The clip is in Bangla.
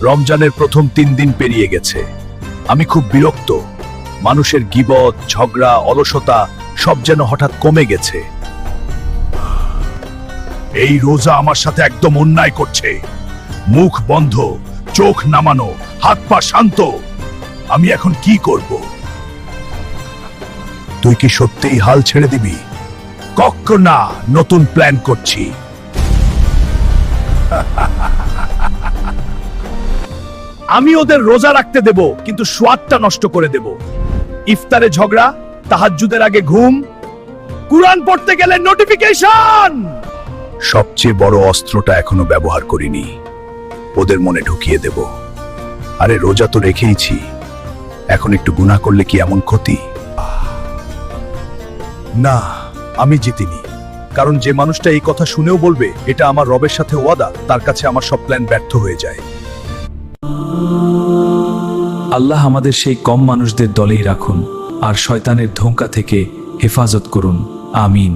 রমজানের প্রথম 3 দিন পেরিয়ে গেছে। আমি খুব বিরক্ত। মানুষের গীবত, ঝগড়া, অলসতা সব যেন হঠাৎ কমে গেছে। এই রোজা আমার সাথে একদম অন্যায় করছে। মুখ বন্ধ, চোখ নামানো, হাত পা শান্ত। আমি এখন কি করব? তুই কি সত্যিই হাল ছেড়ে দিবি? কখনো না, নতুন প্ল্যান করছি। আমি ওদের রোজা রাখতে দেব, কিন্তু স্বাদটা নষ্ট করে দেব। ইফতারে ঝগড়া, তাহাজ্জুদের আগে ঘুম, কুরআন পড়তে গেলে নোটিফিকেশন। সবচেয়ে বড় অস্ত্রটা এখনো ব্যবহার করিনি। ওদের মনে ঢুকিয়ে দেব, আরে রোজা তো রেখেইছি, এখন একটু গুনাহ করলে কি এমন ক্ষতি? না, আমি জিতিনি। কারণ যে মানুষটা এই কথা শুনেও বলবে এটা আমার রবের সাথে ওয়াদা, তার কাছে আমার সব প্ল্যান ব্যর্থ হয়ে যায়। আল্লাহ আমাদের সেই কম মানুষদের দলেই রাখুন আর শয়তানের ধোঁকা থেকে হেফাজত করুন। আমিন।